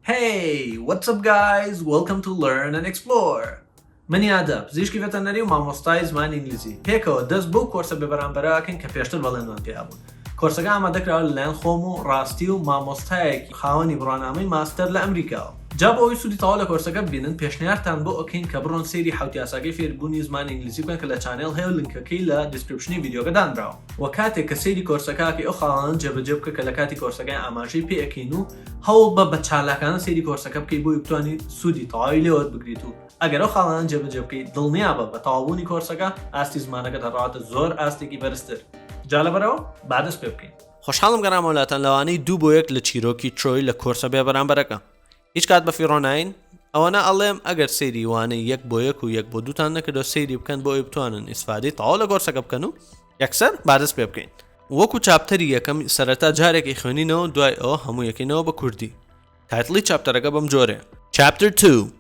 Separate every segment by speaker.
Speaker 1: Hey, what's up guys? Welcome to Learn and Explore. من یادە پزیشکی ڤێتەرنەری و مامۆستای زمانی ئینگلیزی. پێکەوە دەست بۆ کۆرسە بەرامبەرەکەن کە پێشتر بەڵێنمان پێبوون. کۆرسەکە ئامادەکراوە لەلایەن خۆم و ڕاستی و مامۆستایەکی خاوەنی بڕوانامەی ماستەر لە ئەمریکاوە. جا بۆ ئەوەی سوودی تەواو لە کۆرسەکە ببینن پێشنیارتان بۆ ئەوکەین کە بڕۆن سەیری حوت یاساکەی فێربوونی زمانی ئینگلیزی بکەن کە لە چانێڵ هەیە و لینکەکەی لە دیسکریپشنی ڤیدیۆکە دانراوە. و کاتێک کە سەیری کۆرسەکەی ئەو خاڵانە جێبەجێ بکە کە لە کاتی کۆرسەکەی ئاماژەی پێ ئەکەین و هەوڵ بە چالاکانە سەیری کۆرسەکە بکەی بۆی بتوانیت سوودی تەواوی لێوەت بگریت و ئەگەر ئەو خاڵانە جێبەجێ بکەیت دڵنیا بە تەواوبوونی کۆرسەکە ئاستی زمانەکە دەڕاتە زۆر ئاستێکی بەرزتر. جا لەبەرەوە با دەست پێ بکەین.
Speaker 2: خۆشحاڵم گەڕام وڵاتان لەوانەی 2-1 لە چیرۆکی ترۆی لە کۆرسە بەرامبەرەکە. هیچ کات بە فیڕۆناین ئەوەنە ئەڵێم ئەگەر سەیری وانەی 1-1 و 1-2تان نەکردەوە سەیری بکەن بۆ ئەوی بتوانن ئیسفادەی تەواو لە کۆرسەکە بکەن و یەکسەر با دەست پێ بکەین. وەکو چاپتەری یەکەم سەرەتا جارێکی خوێنینەوە دوای ئەوە هەموو یەکەینەوە بە کوردی. تایتڵی چاپتەرەکە بەم جۆرەیە. Chapter 2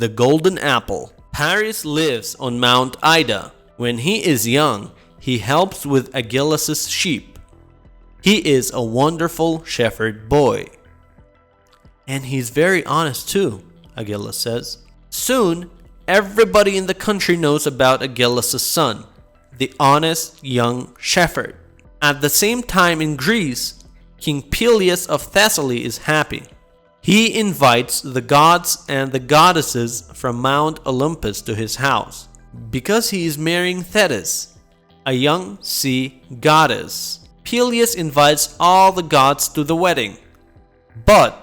Speaker 2: The Golden Apple. Paris lives on Mount Ida. When he is young, he helps with Achilles' sheep. He is a wonderful shepherd boy. And he's very honest too, Achilles says. Soon, everybody in the country knows about Achilles' son, the honest young shepherd. At the same time in Greece, King Peleus of Thessaly is happy. He invites the gods and the goddesses from Mount Olympus to his house because he is marrying Thetis, a young sea goddess. Peleus invites all the gods to the wedding, but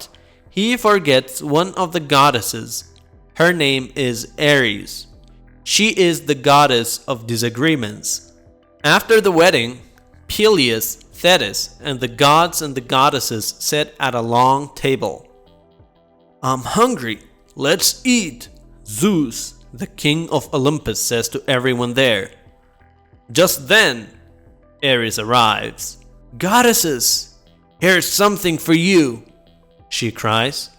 Speaker 2: he forgets one of the goddesses. Her name is Ares. She is the goddess of disagreements. After the wedding, Peleus, Thetis, and the gods and the goddesses sit at a long table. I'm hungry. Let's eat. Zeus, the king of Olympus, says to everyone there. Just then, Ares arrives. Goddesses, here's something for you, she cries.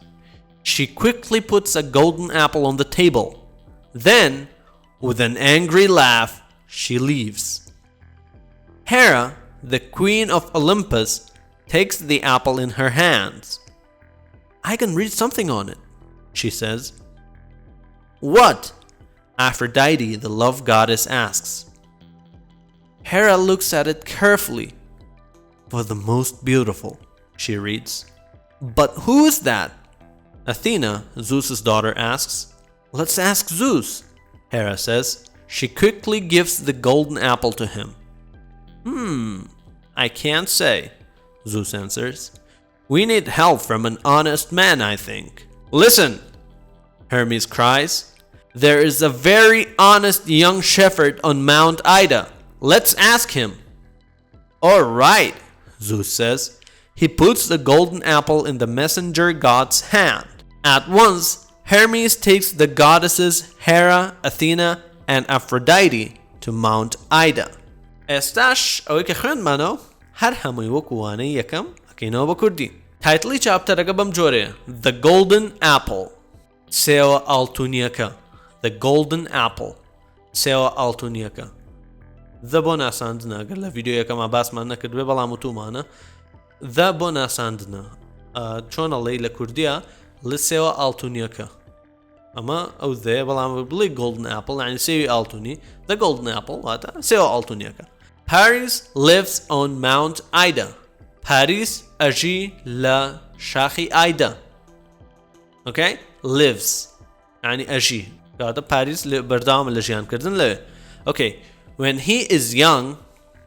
Speaker 2: She quickly puts a golden apple on the table. Then, with an angry laugh, she leaves. Hera, the queen of Olympus, takes the apple in her hands. I can read something on it, she says. What? Aphrodite, the love goddess, asks. Hera looks at it carefully. For the most beautiful, she reads. But who is that? Athena, Zeus's daughter, asks. Let's ask Zeus, Hera says. She quickly gives the golden apple to him. I can't say, Zeus answers. We need help from an honest man, I think. Listen, Hermes cries. There is a very honest young shepherd on Mount Ida. Let's ask him. All right, Zeus says. He puts the golden apple in the messenger god's hand. At once, Hermes takes the goddesses Hera, Athena, and Aphrodite to Mount Ida. ئێستاش ئەوەی کە خوێندمانەوە هەر هەمووی وەکووانەی یەکەم ئەکەینەوە بە کوردی. تایتڵی چاپتەرەکە بەم جۆرەیە. The Golden Apple. سێوە ئاڵتوونیەکە. The Golden Apple. سێوە ئاڵتوونیەکە. The بۆ ناساندنە ئەگەر لە ڤیدیۆ یەکەمە باسمان نەکردوێ بەڵام وتومانە. The بۆ ناساندنە. چۆن ئەڵێی لە کوردیە لە سێوە ئاڵتوونیەکە. ئەمە ئەو دەیە بەڵام بڵێ Golden Apple یعنی سێوی ئاڵتوونی. The Golden Apple واتە سێوە ئاڵتوونیەکە. Paris lives on Mount Ida. Paris أجي لا شاخي آيدا. Okay? Lives. يعني أجي. هذا Paris بردام اللي جيان كردن له. Okay. When he is young,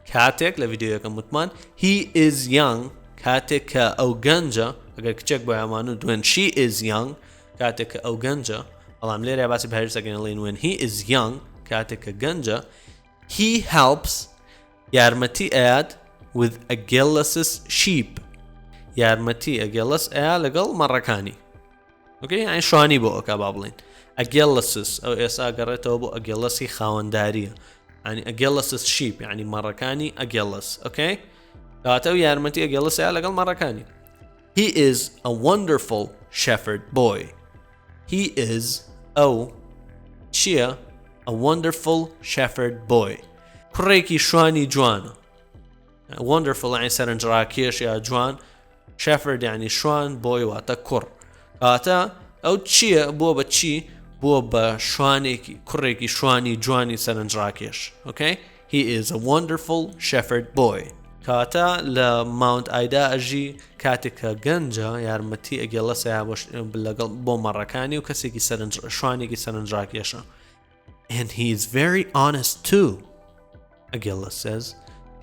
Speaker 2: كاتك لفيديو كم متمان. He is young. كاتك أو جنجا. أجر كتشك بيامانو. When she is young, كاتك أو جنجا. الله عملي رأي باسي بهارس أجنالين. When he is young, كاتك جنجا. He helps. يارمتي آد with Achilles' sheep. يارمتي Achilles لقل مركاني. اوكي يعني شواني بو كابابلين. Achilles او اسا قريته بو Achilles خاوندارية. يعني Achilles' sheep يعني مركاني Achilles. اوكي قاتو يارمتي Achilles لقل مركاني. He is a wonderful shepherd boy. He is شيا a wonderful shepherd boy. كريكي شواني جوانا. wonderful يعني سرنجراكيش يا جوان. shepherd يعني شوان boy واتا كر. کاتە ئەو چییە بۆ بە چی بۆ بە شوانێکی کوڕێکی شوانی جوانی سەرنجڕاکێش okay he is a wonderful shepherd boy کاتە لە ماونت ئایدا ئەژی کاتێک کە گەنجە یارمەتی ئەگەڵەسەیە لەگەڵ بۆ مەڕەکانی و کەسێکی شوانێکی سەرنجڕاکێشە and he is very honest too ئەگەڵەس says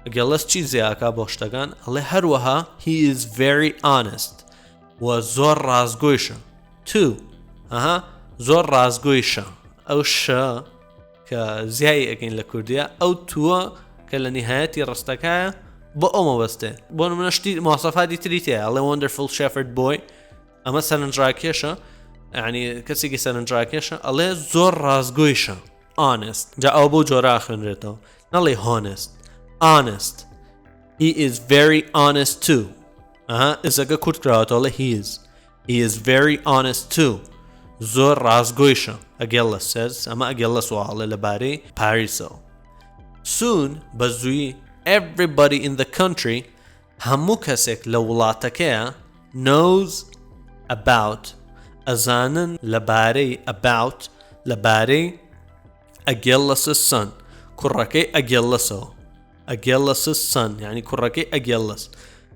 Speaker 2: ئەگەڵەس چی زیاکە بۆ شتەکان ئەڵێ هەروەها he is very honest و زۆر ڕازگۆیشە too زۆر ڕازگۆیشە ئەو شە کە زیایی ئەگەین لە کوردیە ئەو تووە کە لە نهایەتی ڕستەکەیە بۆ ئەومە بەستێ بۆ منە شتی مواصفاتی تری تێە ئەڵێ wonderful shepherd boy ئەمە سەرنجڕاکێشە یعنی کەسێکی سەرنجڕاکێشە ئەڵێ زۆر ڕازگۆیشە honest جا ئەو بۆ جۆرە خوێنرێتەوە نەڵێ honest he is very honest too ئزەکە کورت کراوەتەوە لە he is very honest too زۆر ڕازگۆیشە ئەگەڵەس says ئەمە ئەگەڵەس واڵێ لەبارەی پاریسەوە soon بە زوویی everybody in the country هەموو کەسێک لە وڵاتەکەیە knows about ئەزانن لەبارەی ئەگەڵەس's son کوڕەکەی ئەگەڵەسەوە ئەگەڵەس's son یعنی کوڕەکەی ئەگەڵەس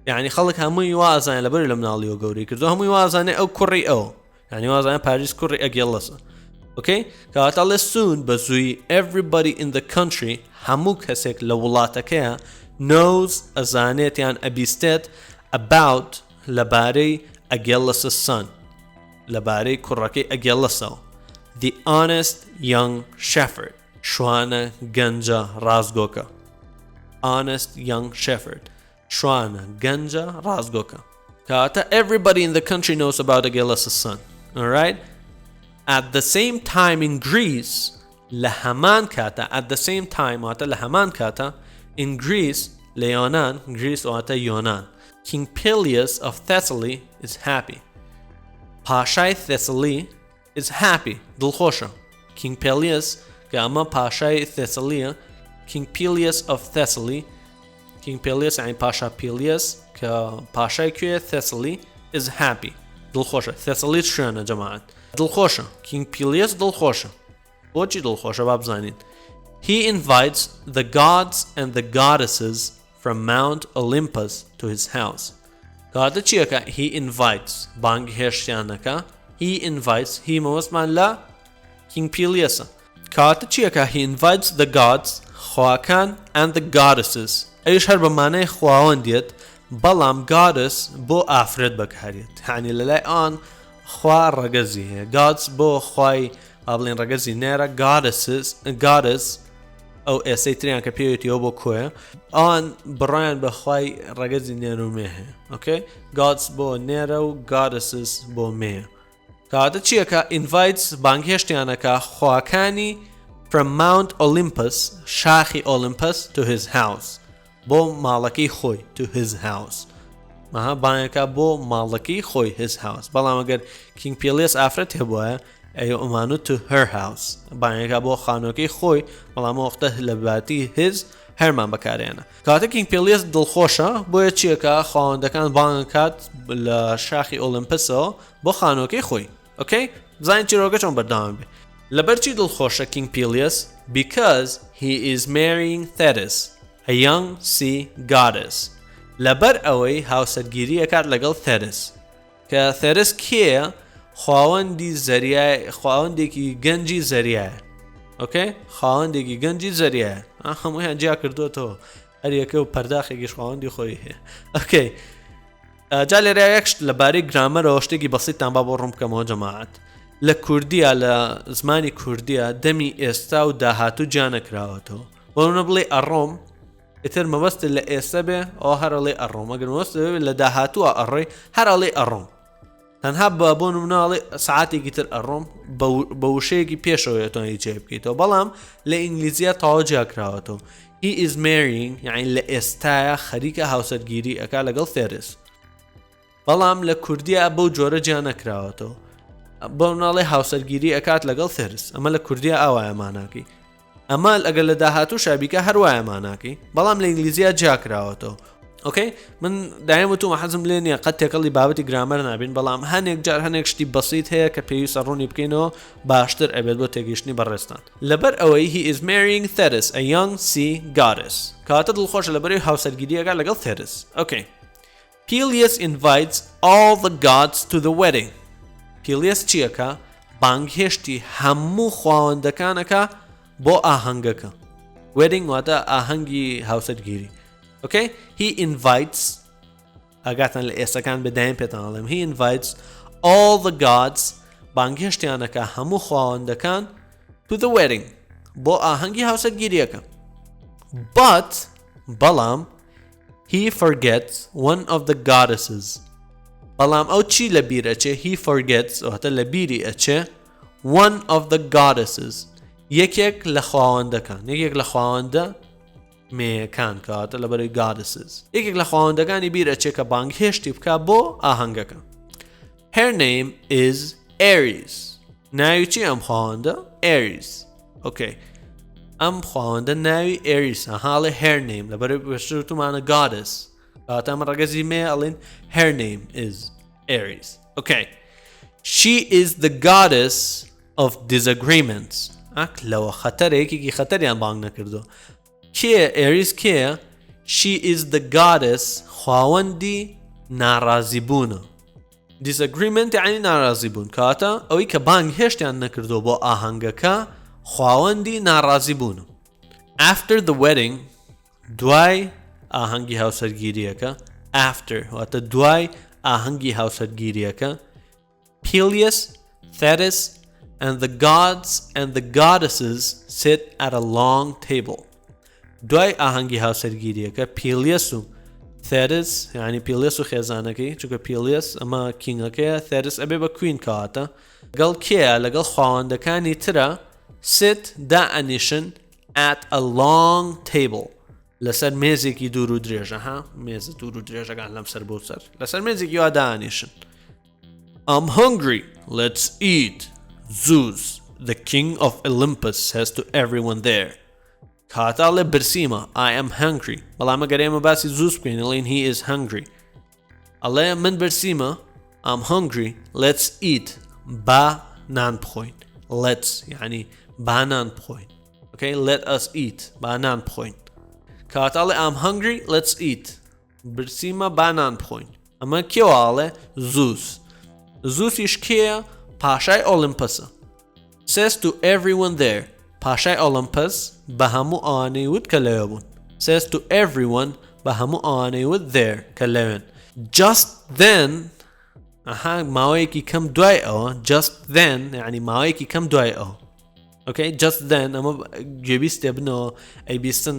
Speaker 2: یعنی خەڵک هەمووی وازانێ لەبەر لە مناڵیەوە گەورەی کردو هەمووی وازانێ ئەو کوڕی ئەوە یعنی وازانێ پاریس کوڕی ئەگەڵەسە okay کاتەڵێ soon بە زوویی everybody in the country هەموو کەسێک لە وڵاتەکەیە knows ئەزانێتیان ئەبیستێت about لەبارەی ئەگەڵەس's son لەبارەی کوڕەکەی ئەگەڵەسەوە the honest young shepherd شوانە گەنجە ڕازگۆکە honest young shepherd شوانە گەنجە ڕازگۆکە کاتە everybody in the country knows about ئەگەڵەس's son alright at the same time in Greece لە هەمان کاتە at the same time واتە لە هەمان کاتە in Greece لە یۆنان Greece واتە یۆنان King Peleus of Thessaly is happy پاشای Thessaly is happy دڵخۆشە King Peleus کە ئەمە پاشای Thessalyە King Peleus of Thessaly King Peleus یعنی پاشا Peleus کە پاشای کوێ Thessaly is happy دڵخۆشە Thessaly شوێنە جەماعەت دڵخۆشە King Peleus دڵخۆشە بۆچی دڵخۆشە با بزانین he invites the gods and the goddesses from Mount Olympus to his house کاتە چیەکە he invites بانگی هێشتیانەکە he invites he مەوەستمان لە King Peleusە کاتە چیەکە he invites the gods خواکان and the goddesses ئەویش هەر بەمانەی خواوەندێت بەڵام goddess بۆ ئافرەت بەکارێت یعنی لەلای ئان خوا ڕەگەزی هەیە gods بۆ خوای ئابڵین ڕەگەزی نێرە goddess ئەو ئێسەی تریان کە پێوێتیەوە بۆ کۆیە ئەوان بڕایان بە خوای ڕەگەزی نێرومێ هەیە okay gods بۆ نێرە و goddesses بۆ مێە کاتە چیەکە invites بانگهێشتیانەکە خواکانی from Mount Olympus شاخی Olympus to his house بۆ ماڵەکەی خۆی to his house بانەکە بۆ ماڵەکەی خۆی his house بەڵام ئەگەر King Peleus ئافرەت هەبووە ئەیە ئەمانوت to her house بانەکە بۆ خانۆکەی خۆی بەڵام وەختە لە باتی his هەرمان بەکارێنە کاتە King Peleus دڵخۆشە بۆیە چیەکە خاوەندەکان بانگکات لە شاخی ئۆلیمپسەوە بۆ خانۆکەی خۆی okay بزانین چیرۆکە چۆن بەردەوام بێ لەبەرچی دڵخۆشە King Peleus because he is marrying Thetis a young sea goddess لەبەر ئەوەی هاوسەرگیری ئەکات لەگەڵ Thetis کە Thetis کێیە خاوەندی زەریای خاوەندێکی گەنجی زەریایە okay خاوەندێکی گەنجی زەریایە هەموویان جیا کردوتەوە هەر یەکە و پەرداخێکیش خاوەندی خۆی هەیە okay جا لێرە یەکشت لەبارەی گرامەرەوە شتێکی بەسیتان با بۆ ڕوون بکەمەوە جەماعەت لە کوردیە لە زمانی کوردیە دەمی ئێستا و داهاتوو جیا نەکراوەتەوە بۆ منە بڵێ ئەڕۆم ئیتر مەبەستە لە ئێستا بێ ئەوە هەرەڵێ ئەڕۆم ئەگەر مەبەستە لە داهاتووە ئەڕێ هەرەڵێ ئەڕۆم تەنها بۆ نموناڵێ سعاتێکی تر ئەڕۆم بە وشەیەکی پێشەوە توانیت جێ بکەیتەوە بەڵام لە ئینگلیزیە تەواو جیاکراوەتەوە he is marrying یعنی لە ئێستایە خەریکە هاوسەرگیری ئەکا لەگەڵ Thetis بەڵام لە کوردیە بەو جۆرە جیا نەکراوەتەوە بۆ مناڵێ هاوسەرگیری ئەکات لەگەڵ Thetis ئەمە لە کوردیە ئاوایە ماناکەی ئەمە ئەگەر لە داهاتوو شابیکە هەروایە ماناکەی بەڵام لە ئینگلیزیە جیاکراوەتەوە اوكي من دائما وتو حزم لين قد تقلي بابتي جرامر نابين بلام هنيك جار هنيك شتي بسيط هي كبيس روني بكينو باشتر ابد بو تيجيشني برستان لبر اوي he is marrying Thetis a young sea goddess كاتد الخوش لبري هاوسر جديا قال لقل Thetis okay Peleus invites all the gods to the wedding Peleus چیەکە بانگهێشتی هەموو خواوەندەکانەکە بۆ ئاهەنگەکە wedding واتە ئاهەنگی هاوسەرگیری okay he invites ئاگاتان لە ئێسەکان بەدایم پێتان ئەڵێم he invites all the gods بانگهێشتیانەکە هەموو خواوەندەکان to the wedding بۆ ئاهەنگی هاوسەرگیریەکە but بەڵام he forgets one of the goddesses بەڵام ئەو چی لە بیر ئەچێ he forgets واتە لە بیری ئەچێ one of the goddesses یەکێک لە خواوەندەکان یەکێک لە خواوەندە مێیەکان کاتە لە بەرەوەی goddesses یەکێک لە خواوەندەکانی بیر ئەچێ کە بانگهێشتی بکە بۆ ئاهەنگەکە her name is Ares ناوی چی ئەم خواوەندە Ares okay ئەم خواوەندە ناوی Ares هاڵێ her name لە بەرەوەی پێشترتومانە goddess کاتە ئەمە ڕەگەزی مێ ئەڵێن her name is Ares okay she is the goddess of disagreements ئەک لەوە خەتەرێکی خەتەریان بانگ نەکردو کێ Ares کێ she is the goddess خواوەندی ناڕازیبوونە disagreement یعنی ناڕازیبوون کاتە ئەوەی کە بانگ هێشتیان نەکردو بۆ ئاهەنگەکە خواوەندی ناڕازیبوونە after the wedding دوای ئاهەنگی هاوسەرگیریەکە after واتە دوای ئاهەنگی هاوسەرگیریەکە Peleus, Thetis and the gods and the goddesses sit at a long table دوای ئاهەنگی هاوسەرگیریەکە Peleus و Thetis یعنی Peleus و خێزانەکەی چونکە Peleus ئەمە کینگەکەیە Thetis ئەبێ بە کوین کاتە گەڵ کێیە لەگەڵ خواوەندەکانی ترە sit دائەنیشن at a long table لەسەر مێزێکی دوور و درێژە ها مێزە دوور و درێژەکان لەم سەر بۆ سەر لەسەر مێزێکی وا دائەنیشن I'm hungry let's eat Zeus the king of Olympus says to everyone there کاتاڵێ برسیمە I am hungry بەڵام ئەگەر ئێمە باسی زووس بکەین ئەڵێن he is hungry ئەڵێ من برسیمە I'm hungry let's eat با نان بخۆین let's یعنی با نان بخۆین okay let us eat با نان بخۆین کاتاڵێ I'm hungry let's eat برسیمە با نان بخۆین ئەمە کێواڵێ زووس زووسیش کێیە پاشای ئۆلیمپەسە says to everyone there پاشای ئۆلیمپەس بە هەموو ئەوانەی وت کە لەوێ بوون says to everyone بە هەموو ئەوانەی وت there کە لەوێن just then ماوەیەکی کەم دوای ئەوە just then یعنی ماوەیەکی کەم دوای ئەوە okay just then ئەمە گوێبیستێ بنەوە ئەیبیستن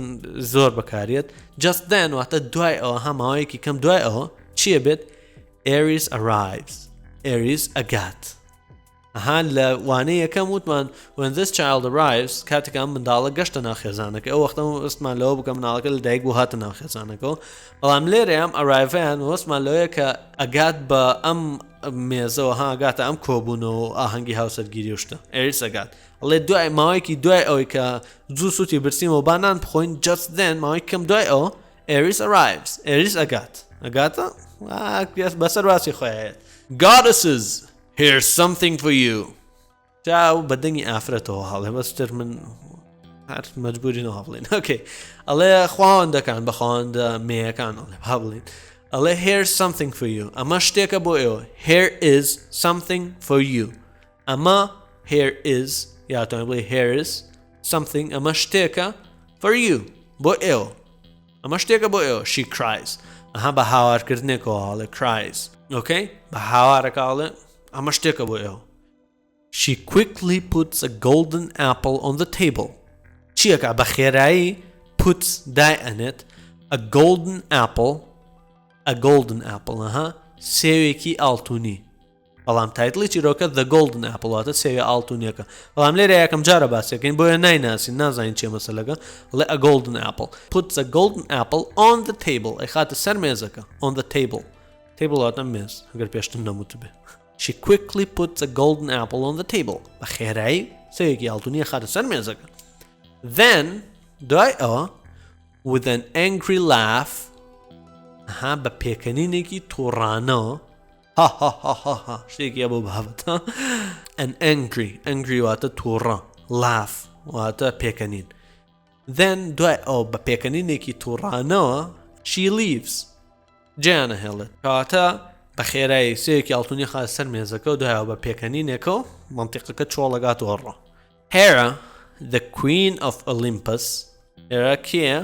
Speaker 2: زۆر بەکارێت just then واتە دوای ئەوە ماوەیەکی کەم دوای ئەوە چیە بێت Ares arrives Ares ئەگات لە وانەی یەکەم وتمان when this child arrives کاتێکم منداڵە گەشتە ناو خێزانەکە ئەو وەختە وەستمان لەوە بکەم مناڵەکە لە دایک بوو هاتە ناو خێزانەکەەوە بەڵام لێرە ئەم ئەرایڤیان وەستمان لەوەیە کە ئەگات بە ئەم مێزەوە ئەگاتە ئەم کۆبوونەوە ئاهەنگی هاوسەرگیری وشتە ئێریس ئەگات ئەڵێ دوای ماوەیەکی دوای ئەوەی کە زوو سووتی برسیمەوە بانان بخۆین just then ماوەیەکی کەم دوای ئەوە Ares arrives ئێریس ئەگاتە بەسەر واسی خۆیایەت goddesses here's something for you جاو بەدەنگی ئافرەتەوە هەڵێ بەستر من هەر مەجبوری نەوە بڵین okay ئەڵێ خواوەندەکان بە خواوەندە مێیەکان ئەڵێ بڵین ئەڵێ here's something for you ئەمە شتێکە بۆ ئێوە here is something for you ئەمە here is یاتوانێ بڵێ here is something ئەمە شتێکە for you بۆ ئێوە ئەمە شتێکە بۆ ئێوە she cries بە هاوارکردنێکەوە هەڵێ cries okay بە هاوارەکە ئەڵێ ئەمە شتێکە بۆ ئێوە she quickly puts a golden apple on the table چیەکە بە خێرایی puts دایئەنێت a golden apple سێوێکی ئاڵتونی بەڵام تایتڵی چیرۆکە the golden apple واتە سێوێ ئاڵتونیەکە بەڵام لێرە یەکەم جارە باسیەکەین بۆیە نایناسین نازانین چیە مەسەلەکە لێ a golden apple puts a golden apple on the table ئەی خاتە سەر مێزەکە on the table واتە مێز ئەگەر پێشتم نەموت بێ she quickly puts a golden apple on the table بە خێرایی سێوێکی ئاڵتونیە خاتە سەر مێزەکە then دوای ئەوە with an angry laugh ئەها بە پێکەنینێکی تووڕانەوە ها شتێکی بۆ بابەت an angry واتە تووڕە laugh واتە پێکەنین then دوای ئەو بە پێکەنینێکی تووڕانەوە she leaves جیانە هێڵێت کەواتە بە خێرایی سەیەکی ئاڵتونی خاز سەر مێزەکە و دوایەوە بە پێکەنینێکە و منتیقەکە چۆڵەگاتەوە ڕۆ Hera the queen of Olympus هێرا کێیە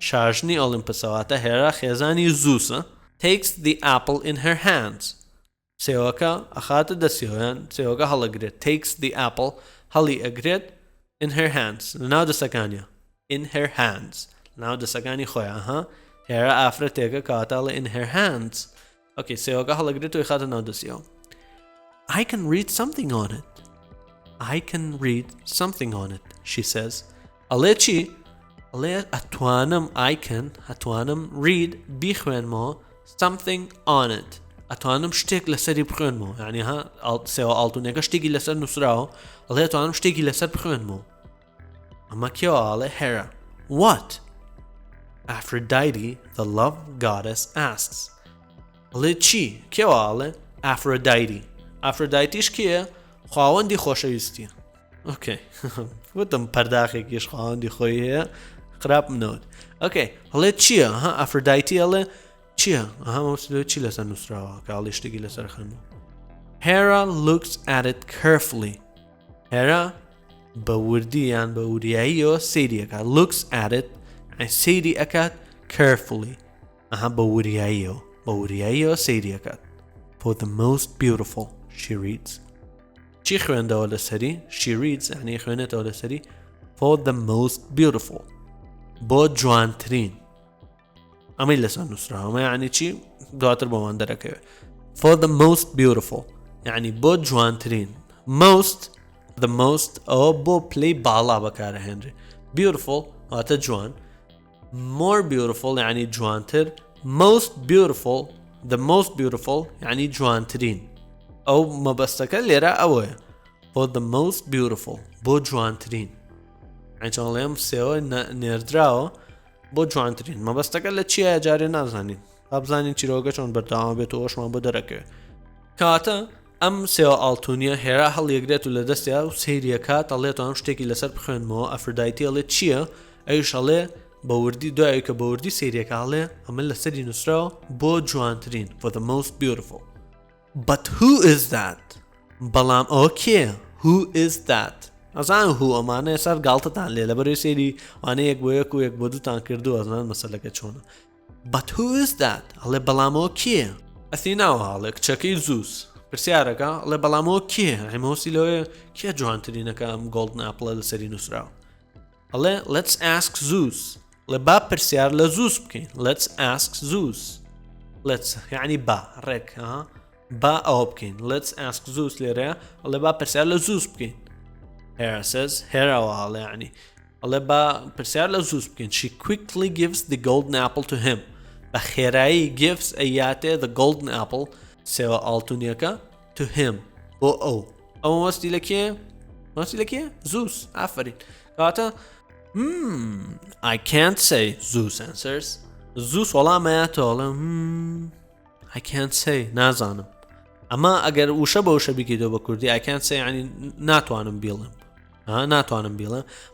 Speaker 2: شاژنی ئۆلیمپسەواتە هێرا خێزانی زووسە takes the apple in her hands سێوەکە ئەخاتە دەسیۆیان سێوەکە هەڵەگرێت takes the apple هەڵی ئەگرێت in her hands لەناو دەسەکانیە in her hands لەناو دەسەکانی خۆیان ها هێرا ئافرەتێکە کەواتاڵێ in her hands okay سێوەکە هەڵەگرێت و خاتە ناو دەسیەوە I can read something on it I can read something on it she says ئەڵێ چی ئەڵێ ئەتوانم read بیخوێنمەوە something on it ئەتوانم شتێک لەسەری بخوێنمەوە یعنی ها سێوە ئاڵتونێکە شتێکی لەسەر نووسراوە ئەڵێ ئەتوانم شتێکی لەسەر بخوێنمەوە ئەمە کێوە ئاڵێ Hera what Aphrodite the love goddess asks ئەڵێ چی کێوە ئاڵێ Aphroditeش کێیە خاوەندی خۆشەویستیە ئۆکەی وتم پەرداخێکیش خاوەندی خۆی هەیە خراپ منەوت ئۆکەی هەڵێ چییە ها ئەفرۆدایتی ئەڵێ چییە ئەها چی لەسەر نووسراوە کاڵی شتێکی لەسەر خوێنەوە Hera looks at it carefully Hera بە وردی یان بە وریاییەوە سەیریەکە looks at it سەیری ئەکات carefully ئەها بە وریاییەوە سەیریەکات for the most beautiful she reads چی خوێندەوە لەسەری she reads یعنی خوێنێتەوە لەسەری for the most beautiful بۆ جوانترین ئەمەی لەسەر نووسراوە یعنی چی دواتر بۆمان دەرەکەوێت for the most beautiful یعنی بۆ جوانترین the most ئەوە بۆ پلەی باڵا بەکارەهێنرێ beautiful واتە جوان more beautiful یعنی جوانتر most beautiful the most beautiful یعنی جوانترین ئەو مەبەستەکە لێرە ئەوەیە for the most beautiful بۆ جوانترین ئەچڵێم سێوە نێردراوە بۆ جوانترین مەبەستەکە لە چیە جارێ نازانین بابزانین چیرۆگە چۆن بەرداوام بێت و ئەوشمان بۆ دەرەکەوێت کاتە ئەم سێوە ئاڵتونیە هێرا هەڵیەگرێت و لە دەستیا و سەیریەکات ئەڵێت ئەم شتێکی لەسەر بخوێنمەوە ئەفرۆدایتی ئەڵێ چییە ئەویش ئەڵێ بە وردی دوای کە بە وردی سەیریەکە ئەڵێ ئەمە لەسەری نووسراوە بۆ جوانترین for the most beautiful But who is that? بەڵام ئەوە کێ who is that ئەزان هو ئەمانە سەر گاڵتەتان لێ لە بەرەی سێری وانە یەک بۆ یەک و یەک بۆ دووتان کردو ئەزان مەسەلەکە چۆنە But who is that? ئەڵێ بەڵامەوە کێ ئەثیناوە هاڵێ کچەکەی زووس پرسیارەکە ئەڵێ بەڵامەوە کێ هەمۆسی لەوەیە کێ جوانترینەکە ئەم گۆڵدن ئاپڵە لەسەری نووسراوە ئەڵێ let's ask Zeus لێ با پرسیار لە زووس بکەین let's ask Zeus let's یعنی با ڕێک با ئەوە بکەین let's ask Zeus لێرەیە ئەڵێ با پرسیار لە زووس بکەین Hera says هێراوە هاڵێ یعنی ئەڵێ با پرسیار لە زووس بکەین she quickly gives the golden apple to him بە خێرایی gives ئەیاتێ the golden apple سێوە ئاڵتونیەکە to him بۆ ئەو وەستی لە کێ زووس ئافرین کاتە I can't say Zeus answers زووس وەڵامەیەتەوەڵێ I can't say نازانم ئەمە ئەگەر وشە بە وشە بکەیتەوە بە کوردی I can't say ینی ناتوانم بیڵێم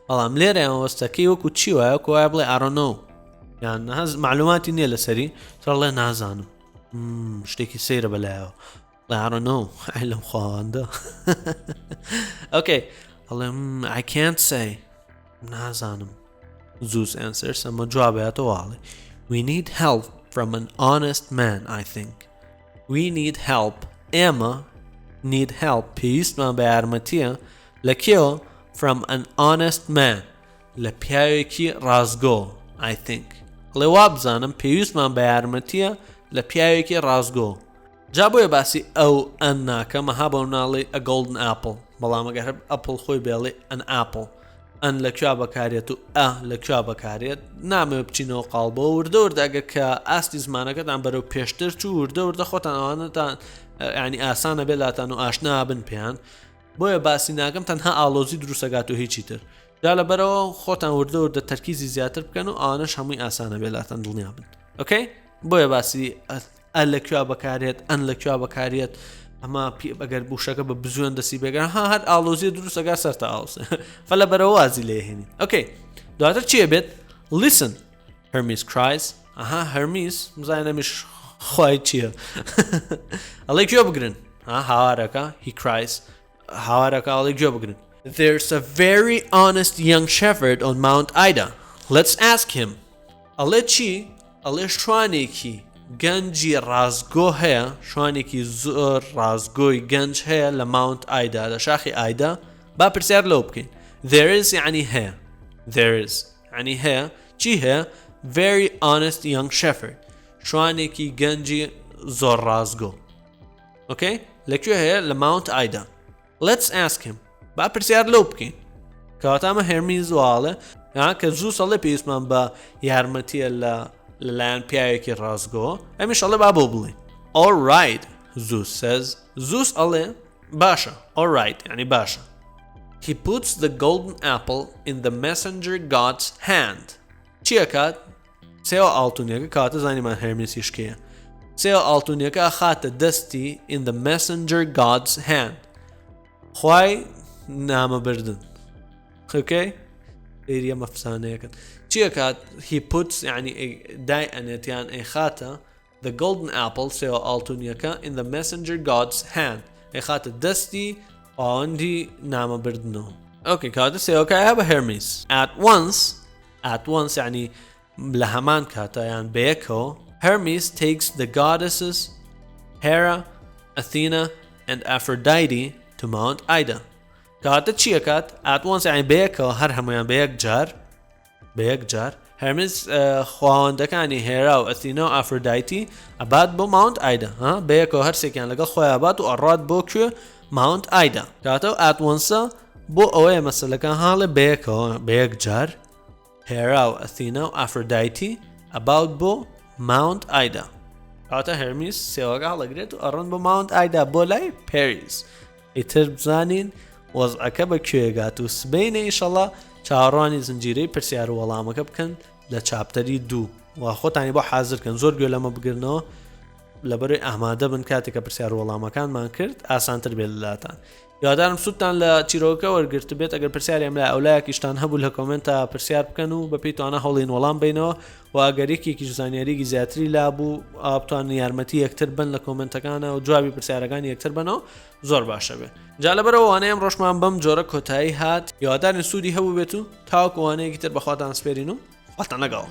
Speaker 2: بەڵام لێرە وەستەکەی وەکو چی وایە کۆ وایە بڵێ I don't know یان هەز معلوماتی نییە لەسەری تڕڵێ نازانم شتێکی سەیرە بەلایەوە I don't know لەم خواوەندە okay ئەڵێ I can't say نازانم Zeus answers ئەمە جوابێتەوە واڵێ We need help from an honest man I think We need help ئێمە need help پێویستمان بە یارمەتیە لە کێوە from an honest man لە پیاوێکی ڕازگۆ I think ئەڵێ وا بزانم پێویستمان بە یارمەتیە لە پیاوێکی ڕازگۆ جا بۆیە باسی ئەو ئەن ناکەمە ها بەو ناڵێ a golden apple بەڵام ئەگەر هەر ئەپڵ خۆی بێڵێ an apple ئەن لە کوێ بەکارێت و لە کوێ بەکارێت نامێ بچینەوە قاڵبە وردە وردەگە کە ئاستی زمانەکەتان بەرەو پێشتر چوو وردە وردە خۆتان ئەوانەتان ینی ئاسانە بێلاتان و ئاشنا بن پێیان بۆیە باسی ناکەم تەنها ئالۆزی دروستەگات و هیچی تر جا لەبەرەوە خۆتان وردە وردە تەرکیزی زیاتر بکەن و ئەوانەش هەمووی ئاسانە بێلاتان دڵنیا بن ئۆکەی بۆیە باسی ئەل لەکوێ بەکارێت ئەن لەکوێ بەکارێت ئەمە ئەگەر بوشەکە بە بزوێن دەسی بێگەن هەر ئاڵۆزیە دروستەگە سەرتا ئاوسێ فەلە بەرەوە وازی لێهێنین ئۆکەی دواتر چیە بێت listen Hermes cries ئەها هەرمیس مزانەمیش خوای چییە ئەڵێ گوێ بگرن هاوارەکە he cries هاوارەکە ئەڵێ گوێ بگرن There's a very honest young shepherd on Mount Ida. Let's ask him. ئەڵێ چی؟ ئەڵێ شوانێکی گەنجی ڕازگۆ هەیە شوانێکی زۆر ڕازگۆی گەنج هەیە لە ماونت ئایدا لە شاخی ئایدا با پرسیار لەو بکەین there is یعنی هەیە there is یعنی هەیە چی هەیە very honest young shepherd شوانێکی گەنجی زۆر ڕازگۆ ئۆکەی لەکوێ هەیە لە ماونت ئایدا let's ask him با پرسیار لەو بکەین کەواتامە هێرمیز واڵێ کە زوو سەڵێ پێویستمان بە یارمەتیە لەلایەن پیاوێکی ڕازگۆ ئەمیش ئەڵێ با بۆ بڵێ alright Zeus says Zeus ئەڵێ باشە alright یعنی باشە he puts the golden apple in the messenger god's hand چیە کات سێوە ئاڵتونیەکە کاتە زانیمان هێرمیسیشکەیە سێوە ئاڵتونیەکە خاتە دەستی in the messenger god's hand خوای نامە بردن اوكي ئێریە مەفسانەیەکەن چیە کات he puts یعنی دای ئەنێتیان ئەیخاتە the golden apple سێوە ئاڵتونیەکە in the messenger god's hand ئەیخاتە دەستی ئاوەندی نامە بردنەوە اوكي کاتە سێوەکە هەیە بە هێرمیس at once یعنی لە هەمان کاتە یان بەیەکەوە Hermes takes the goddesses Hera, Athena and Aphrodite to Mount Ida کاتە چیە کات at once یعنی بەیەکەوە هەر هەمویان بە یەک جار هەرمیز خواوەندەکانی هێرا و ئەثینا و ئافرۆدایتی ئەبات بۆ ماونت ئایدا بەیەکەوە هەرسێکیان لەگەڵ خۆی ئەبات و ئەڕات بۆ کوێ ماونت ئایدا کاتە at once بۆ ئەوەیە مەسەلەکان هاڵێ بەیەکەوە بە یەک جار هێرا و ئەثینا و ئافرۆدایتی ئەبات بۆ ماونت ئایدا کاتە هەرمیز سێوەکە هەڵەگرێت و ئەڕۆن بۆ ماونت ئایدا بۆ لای پێریز ئیتر بزانین وەزعەکە بە کوێگات و سبەینە ئیشەڵا چاوەڕوانی زنجیرەی پرسیار و وەڵامەکە بکەن لە چاپتەری 2 و خۆتانی بۆ حازرکەن زۆر گوێ لەمە بگرنەوە لەبەرەوەی ئامادە بن کاتێککە پرسیار و وەڵامەکانمان کرد ئاسانتر بێت لەلاتان یادارم سوودتان لە چیرۆکە وەرگرت بێت ئەگەر پرسیاریم لە ئەولایەکیشتان هەبوو لە کۆمنتە پرسیار بکەن و بە پێی توانە هەوڵین وەڵام بینەوە و ئەگەرێکێکی زانیاریی زیاتری لابوو ئابتوان یارمەتی یەکتر بن لە کۆمنتەکانە و جوابی پرسیارەکانی یەکتر بنەوە زۆر باشە بێت جا لەبەرەوەوانەیەم ڕۆژمان بەم جۆرە کۆتایی هات یادارن سوودی هەبوو بێت و تاوەکو وانەیەکی تر بەخواتان سپێرین و خواتان لەگەڵ